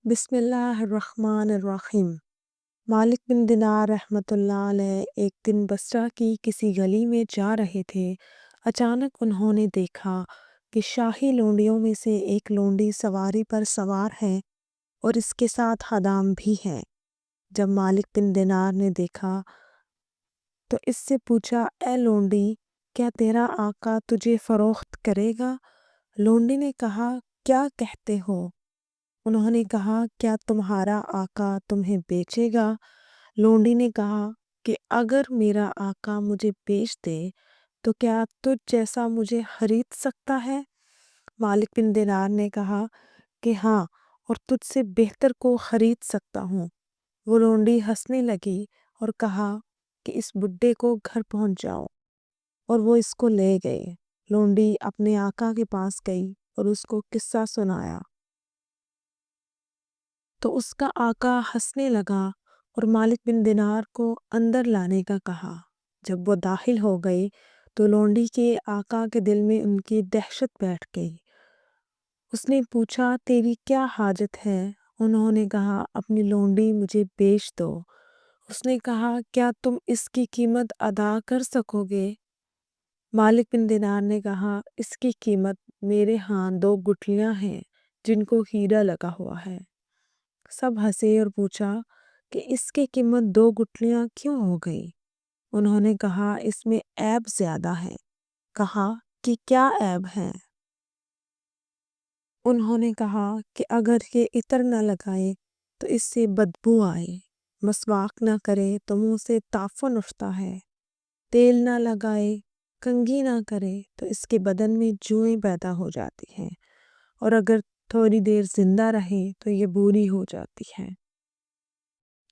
بسم اللہ الرحمن الرحیم۔ مالک بن دینار رحمۃ اللہ علیہ ایک دن بصرہ کی کسی گلی میں جا رہے تھے۔ اچانک انہوں نے دیکھا کہ شاہی لونڈیوں میں سے ایک لونڈی سواری پر سوار ہے اور اس کے ساتھ خادم بھی ہیں۔ جب مالک بن دینار نے دیکھا تو اس سے پوچھا، اے لونڈی، کیا تیرا آقا تجھے فروخت کرے گا؟ لونڈی نے کہا، کیا کہتے ہو؟ انہوں نے کہا، کیا تمہارا آقا تمہیں بیچے گا؟ لونڈی نے کہا کہ اگر میرا آقا مجھے بیچ دے تو کیا تجھ جیسا مجھے خرید سکتا ہے؟ مالک بن دینار نے کہا کہ ہاں، اور تجھ سے بہتر کو خرید سکتا ہوں۔ وہ لونڈی ہنسنے لگی اور کہا کہ اس بڈھے کو گھر پہنچاؤ، اور وہ اس کو لے گئے۔ لونڈی اپنے آقا کے پاس گئی اور اس کو قصہ سنایا تو اس کا آقا ہنسنے لگا اور مالک بن دینار کو اندر لانے کا کہا۔ جب وہ داخل ہو گئے تو لونڈی کے آقا کے دل میں ان کی دہشت بیٹھ گئی۔ اس نے پوچھا، تیری کیا حاجت ہے؟ انہوں نے کہا، اپنی لونڈی مجھے بیچ دو۔ اس نے کہا، کیا تم اس کی قیمت ادا کر سکو گے؟ مالک بن دینار نے کہا، اس کی قیمت میرے ہاں 2 گٹھلیاں ہیں جن کو ہیرا لگا ہوا ہے۔ سب ہنسے اور پوچھا کہ اس کی قیمت 2 گٹھلیاں کیوں ہو گئی؟ انہوں نے کہا، اس میں عیب زیادہ ہے۔ کہا کہ کیا عیب ہے؟ انہوں نے کہا کہ اگر یہ عطر نہ لگائے تو اس سے بدبو آئے، مسواک نہ کرے تو منہ سے تعفن اٹھتا ہے، تیل نہ لگائے، کنگھی نہ کرے تو اس کے بدن میں جوئیں پیدا ہو جاتی ہیں، اور اگر تھوڑی دیر زندہ رہے تو یہ بری ہو جاتی ہے،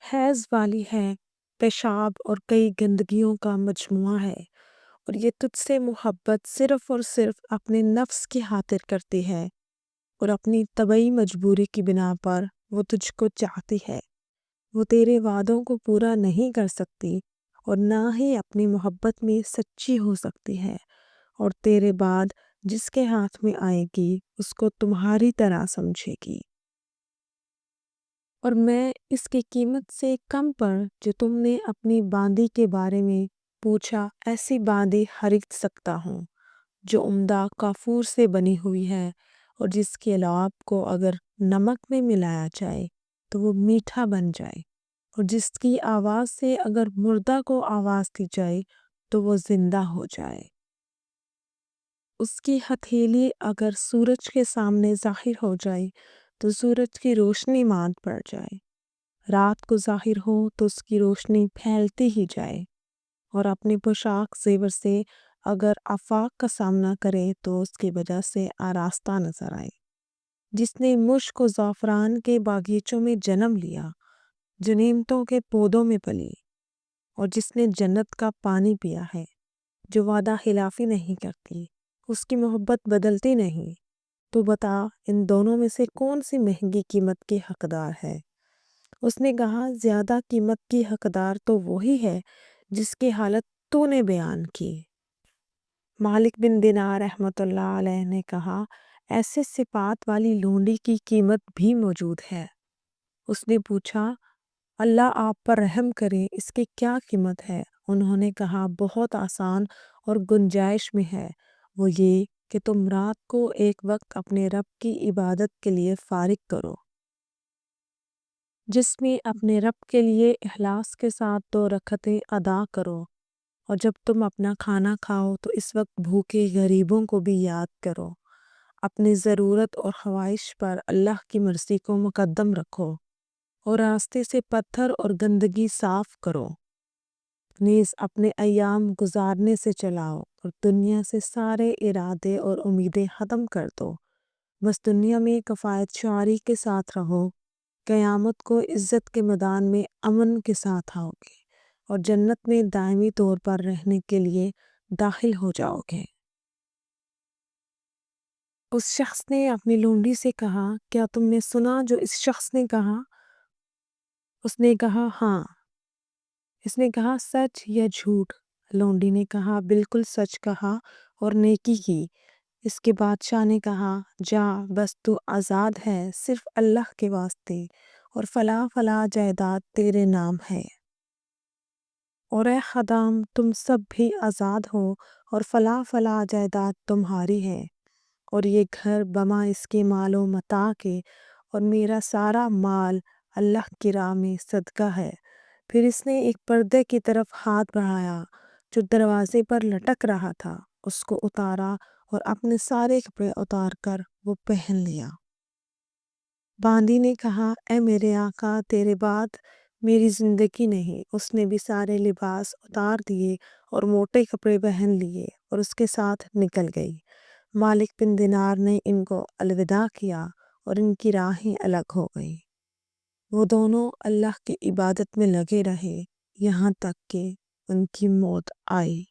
حیض والی ہے، پیشاب اور کئی گندگیوں کا مجموعہ ہے، اور یہ تجھ سے محبت صرف اور صرف اپنے نفس کی خاطر کرتی ہے، اور اپنی طبعی مجبوری کی بنا پر وہ تجھ کو چاہتی ہے۔ وہ تیرے وعدوں کو پورا نہیں کر سکتی اور نہ ہی اپنی محبت میں سچی ہو سکتی ہے، اور تیرے بعد جس کے ہاتھ میں آئے گی اس کو تمہاری طرح سمجھے گی، اور میں اس کی قیمت سے کم پر جو تم نے اپنی باندی کے بارے میں پوچھا ایسی باندی خرید سکتا ہوں جو عمدہ کافور سے بنی ہوئی ہے، اور جس کے لعاب کو اگر نمک میں ملایا جائے تو وہ میٹھا بن جائے، اور جس کی آواز سے اگر مردہ کو آواز دی جائے تو وہ زندہ ہو جائے۔ اس کی ہتھیلی اگر سورج کے سامنے ظاہر ہو جائے تو سورج کی روشنی ماند پڑ جائے، رات کو ظاہر ہو تو اس کی روشنی پھیلتی ہی جائے، اور اپنی پوشاک زیور سے اگر آفاق کا سامنا کرے تو اس کی وجہ سے آراستہ نظر آئے۔ جس نے مشک و زعفران کے باغیچوں میں جنم لیا، جو نعمتوں کے پودوں میں پلی، اور جس نے جنت کا پانی پیا ہے، جو وعدہ خلافی نہیں کرتی، اس کی محبت بدلتی نہیں، تو بتا ان دونوں میں سے کون سی مہنگی قیمت کی حقدار ہے؟ اس نے کہا، زیادہ قیمت کی حقدار تو وہی ہے جس کی حالت تو نے بیان کی۔ مالک بن دینار رحمۃ اللہ علیہ نے کہا، ایسے صفات والی لونڈی کی قیمت بھی موجود ہے۔ اس نے پوچھا، اللہ آپ پر رحم کرے، اس کی کیا قیمت ہے؟ انہوں نے کہا، بہت آسان اور گنجائش میں ہے، وہ یہ کہ تم رات کو ایک وقت اپنے رب کی عبادت کے لیے فارغ کرو، جس میں اپنے رب کے لیے اخلاص کے ساتھ 2 رکعتیں ادا کرو، اور جب تم اپنا کھانا کھاؤ تو اس وقت بھوکے غریبوں کو بھی یاد کرو، اپنی ضرورت اور خواہش پر اللہ کی مرضی کو مقدم رکھو، اور راستے سے پتھر اور گندگی صاف کرو، نیز اپنے ایام گزارنے سے چلاؤ اور دنیا سے سارے ارادے اور امیدیں ختم کر دو، بس دنیا میں کفایت شعاری کے ساتھ رہو، قیامت کو عزت کے میدان میں امن کے ساتھ آؤ گے اور جنت میں دائمی طور پر رہنے کے لیے داخل ہو جاؤ گے۔ اس شخص نے اپنی لونڈی سے کہا، کیا تم نے سنا جو اس شخص نے کہا؟ اس نے کہا، ہاں۔ اس نے کہا، سچ یا جھوٹ؟ لونڈی نے کہا، بالکل سچ کہا اور نیکی کی۔ اس کے بادشاہ نے کہا، جا، بس تو آزاد ہے صرف اللہ کے واسطے، اور فلاں فلاں جائیداد تیرے نام ہے۔ اور اے خدام، تم سب بھی آزاد ہو، اور فلاں فلاں جائیداد تمہاری ہے، اور یہ گھر بما اس کے مال و متاع کے، اور میرا سارا مال اللہ کی راہ میں صدقہ ہے۔ پھر اس نے ایک پردے کی طرف ہاتھ بڑھایا جو دروازے پر لٹک رہا تھا، اس کو اتارا اور اپنے سارے کپڑے اتار کر وہ پہن لیا۔ باندی نے کہا، اے میرے آقا، تیرے بعد میری زندگی نہیں۔ اس نے بھی سارے لباس اتار دیے اور موٹے کپڑے پہن لیے اور اس کے ساتھ نکل گئی۔ مالک بن دینار نے ان کو الوداع کیا اور ان کی راہیں الگ ہو گئیں۔ وہ دونوں اللہ کی عبادت میں لگے رہے یہاں تک کہ ان کی موت آئی۔